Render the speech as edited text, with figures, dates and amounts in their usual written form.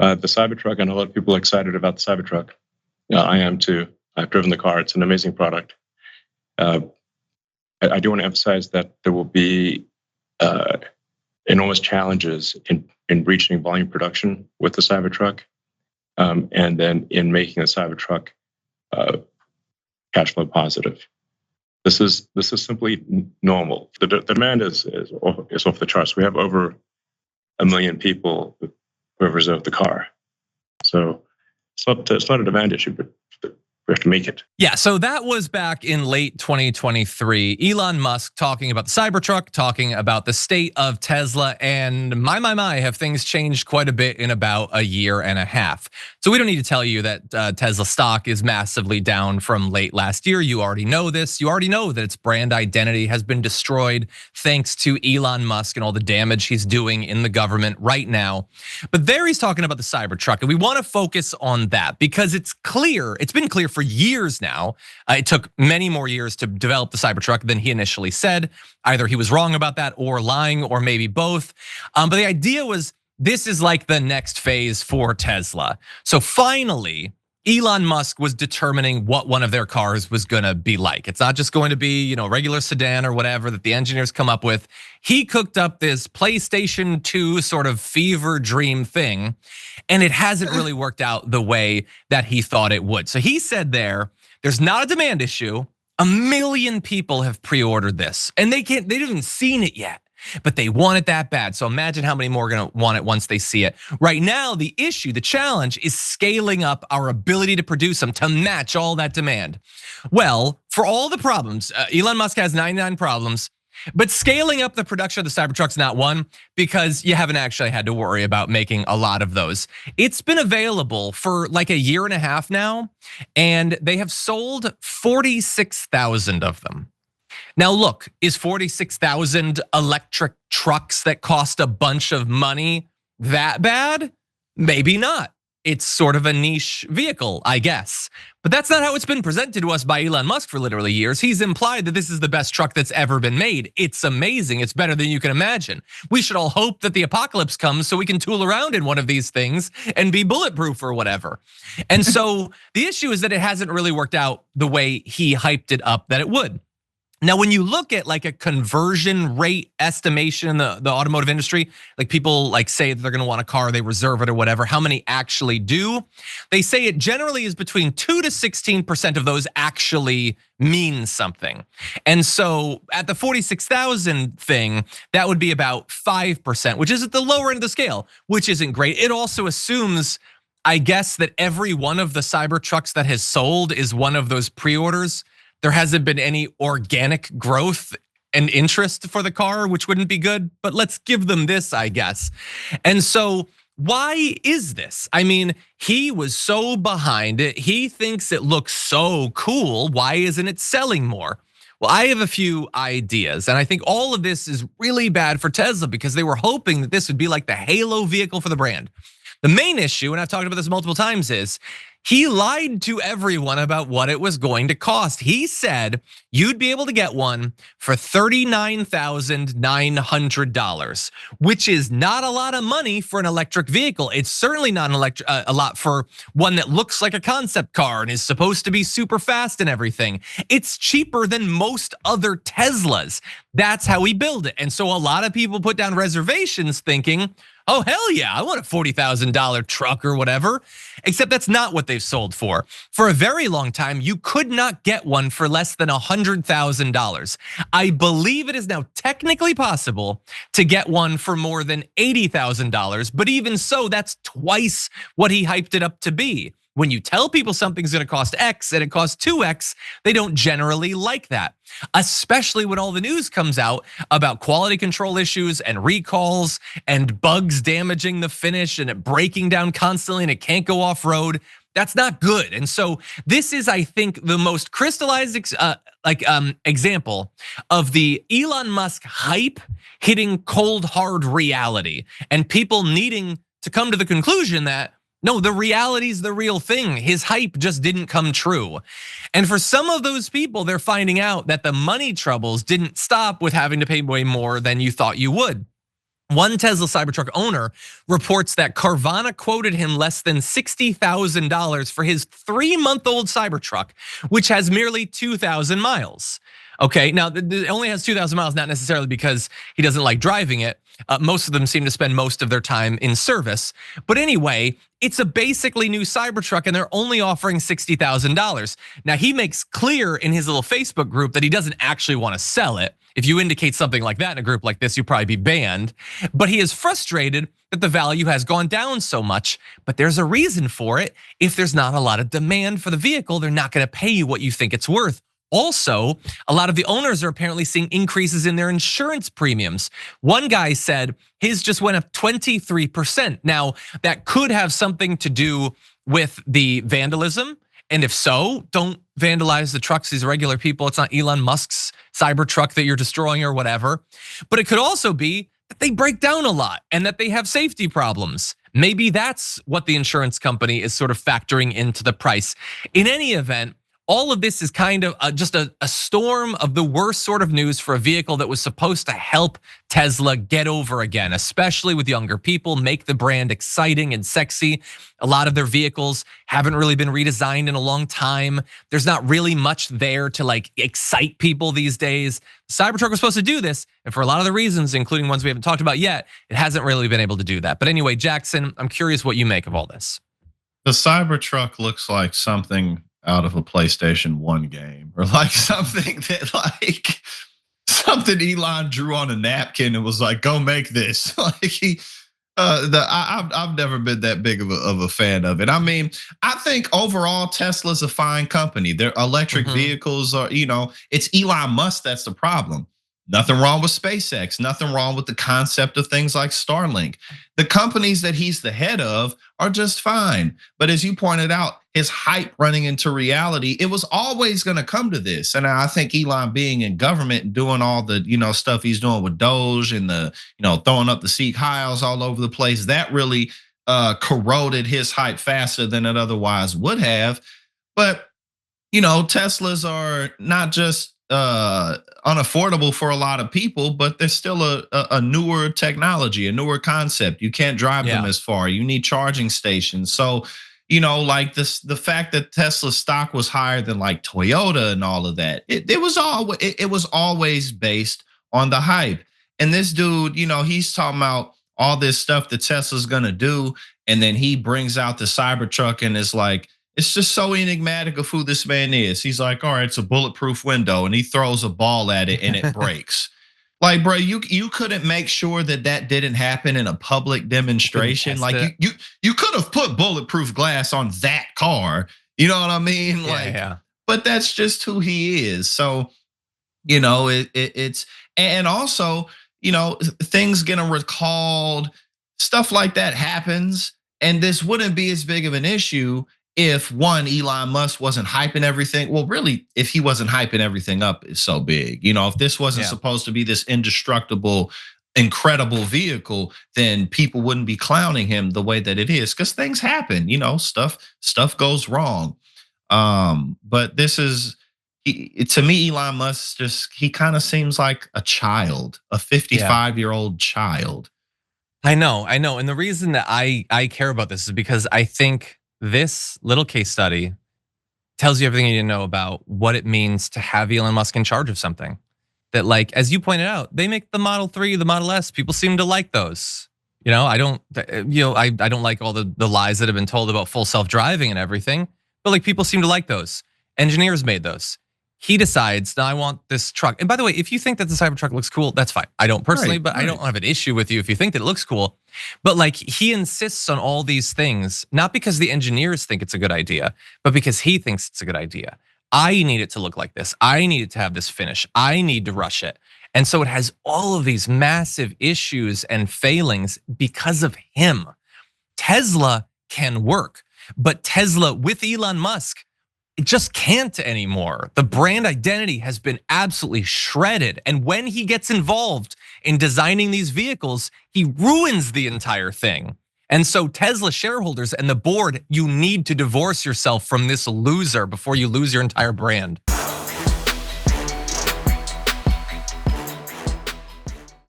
The Cybertruck, and a lot of people are excited about the Cybertruck. I am too. I've driven the car. It's an amazing product. I do want to emphasize that there will be enormous challenges in reaching volume production with the Cybertruck, and then in making the Cybertruck cash flow positive. This is simply normal. The demand is off the charts. We have over 1 million people who have reserved the car, so it's not a demand issue, but we have to make it. Yeah, so that was back in late 2023. Elon Musk talking about the Cybertruck, talking about the state of Tesla, and my, have things changed quite a bit in about a year and a half. So we don't need to tell you that Tesla stock is massively down from late last year. You already know this. You already know that its brand identity has been destroyed thanks to Elon Musk and all the damage he's doing in the government right now. But there he's talking about the Cybertruck, and we want to focus on that because it's clear, it's been clear for years now. It took many more years to develop the Cybertruck than he initially said. Either he was wrong about that or lying, or maybe both. But the idea was this is like the next phase for Tesla. So finally, Elon Musk was determining what one of their cars was gonna be like. It's not just going to be, regular sedan or whatever that the engineers come up with. He cooked up this PlayStation 2 sort of fever dream thing, and it hasn't really worked out the way that he thought it would. So he said there's not a demand issue. 1 million people have pre-ordered this, and they haven't even seen it yet, but they want it that bad. So imagine how many more are gonna want it once they see it. Right now, the issue, the challenge is scaling up our ability to produce them to match all that demand. Well, for all the problems, Elon Musk has 99 problems, but scaling up the production of the Cybertruck's not one, because you haven't actually had to worry about making a lot of those. It's been available for like a year and a half now, and they have sold 46,000 of them. Now look, is 46,000 electric trucks that cost a bunch of money that bad? Maybe not. It's sort of a niche vehicle, I guess. But that's not how it's been presented to us by Elon Musk for literally years. He's implied that this is the best truck that's ever been made. It's amazing, it's better than you can imagine. We should all hope that the apocalypse comes so we can tool around in one of these things and be bulletproof or whatever. And so the issue is that it hasn't really worked out the way he hyped it up that it would. Now, when you look at like a conversion rate estimation in the automotive industry, like people like say that they're gonna want a car, they reserve it or whatever, how many actually do? They say it generally is between 2 to 16% of those actually mean something. And so at the 46,000 thing, that would be about 5%, which is at the lower end of the scale, which isn't great. It also assumes, I guess, that every one of the Cybertrucks that has sold is one of those pre-orders. There hasn't been any organic growth and interest for the car, which wouldn't be good, but let's give them this, I guess. And so why is this? I mean, he was so behind it. He thinks it looks so cool. Why isn't it selling more? Well, I have a few ideas, and I think all of this is really bad for Tesla because they were hoping that this would be like the halo vehicle for the brand. The main issue, and I've talked about this multiple times, is he lied to everyone about what it was going to cost. He said you'd be able to get one for $39,900, which is not a lot of money for an electric vehicle. It's certainly not a lot for one that looks like a concept car and is supposed to be super fast and everything. It's cheaper than most other Teslas. That's how he built it. And so a lot of people put down reservations thinking, oh, hell yeah, I want a $40,000 truck or whatever. Except that's not what they've sold for. For a very long time, you could not get one for less than $100,000. I believe it is now technically possible to get one for more than $80,000, but even so, that's twice what he hyped it up to be. When you tell people something's gonna cost X and it costs 2X, they don't generally like that. Especially when all the news comes out about quality control issues and recalls and bugs damaging the finish and it breaking down constantly and it can't go off road. That's not good. And so this is, I think, the most crystallized example of the Elon Musk hype hitting cold hard reality and people needing to come to the conclusion that no, the reality's the real thing. His hype just didn't come true. And for some of those people, they're finding out that the money troubles didn't stop with having to pay way more than you thought you would. One Tesla Cybertruck owner reports that Carvana quoted him less than $60,000 for his 3-month-old Cybertruck, which has merely 2,000 miles. Okay, now it only has 2,000 miles, not necessarily because he doesn't like driving it. Most of them seem to spend most of their time in service. But anyway, it's a basically new Cybertruck and they're only offering $60,000. Now he makes clear in his little Facebook group that he doesn't actually want to sell it. If you indicate something like that in a group like this, you'll probably be banned. But he is frustrated that the value has gone down so much, but there's a reason for it. If there's not a lot of demand for the vehicle, they're not gonna pay you what you think it's worth. Also, a lot of the owners are apparently seeing increases in their insurance premiums. One guy said his just went up 23%. Now, that could have something to do with the vandalism. And if so, don't vandalize the trucks, these regular people. It's not Elon Musk's Cybertruck that you're destroying or whatever. But it could also be that they break down a lot and that they have safety problems. Maybe that's what the insurance company is sort of factoring into the price. In any event, all of this is kind of just a storm of the worst sort of news for a vehicle that was supposed to help Tesla get over again, especially with younger people, make the brand exciting and sexy. A lot of their vehicles haven't really been redesigned in a long time. There's not really much there to like excite people these days. Cybertruck was supposed to do this, and for a lot of the reasons, including ones we haven't talked about yet, it hasn't really been able to do that. But anyway, Jackson, I'm curious what you make of all this. The Cybertruck looks like something out of a PlayStation 1 game, or like something that like something Elon drew on a napkin and was like, go make this. Like I've never been that big of a fan of it. I mean, I think overall Tesla's a fine company. Their electric vehicles are, it's Elon Musk that's the problem. Nothing wrong with SpaceX, nothing wrong with the concept of things like Starlink. The companies that he's the head of are just fine. But as you pointed out, his hype running into reality, it was always gonna come to this. And I think Elon being in government and doing all the stuff he's doing with Doge and the throwing up the Sikh hiles all over the place, that really corroded his hype faster than it otherwise would have. But Teslas are not just unaffordable for a lot of people, but they're still a newer technology, a newer concept. You can't drive them as far. You need charging stations. So, like this, the fact that Tesla stock was higher than like Toyota and all of that, it was always based on the hype. And this dude, he's talking about all this stuff that Tesla's gonna do, and then he brings out the Cybertruck and is like, it's just so enigmatic of who this man is. He's like, all right, it's a bulletproof window, and he throws a ball at it and it breaks. Like, bro, you couldn't make sure that didn't happen in a public demonstration. Like, you could have put bulletproof glass on that car. You know what I mean? But that's just who he is. So, it's and also, things getting recalled, stuff like that happens, and this wouldn't be as big of an issue if one, Elon Musk wasn't hyping everything. Well, really, if he wasn't hyping everything up, it's so big. If this wasn't supposed to be this indestructible, incredible vehicle, then people wouldn't be clowning him the way that it is, because things happen. Stuff goes wrong. But this is, to me, Elon Musk he kind of seems like a child, a 55-year-old child. I know, and the reason that I care about this is because I think this little case study tells you everything you need to know about what it means to have Elon Musk in charge of something. That, like, as you pointed out, they make the Model 3, the Model S. People seem to like those. I don't like all the lies that have been told about full self-driving and everything. But like, people seem to like those. Engineers made those. He decides, now I want this truck. And by the way, if you think that the Cybertruck looks cool, that's fine. I don't personally, but I don't have an issue with you if you think that it looks cool. But like, he insists on all these things, not because the engineers think it's a good idea, but because he thinks it's a good idea. I need it to look like this. I need it to have this finish. I need to rush it. And so it has all of these massive issues and failings because of him. Tesla can work, but Tesla with Elon Musk, it just can't anymore. The brand identity has been absolutely shredded. And when he gets involved in designing these vehicles, he ruins the entire thing. And so Tesla shareholders and the board, you need to divorce yourself from this loser before you lose your entire brand.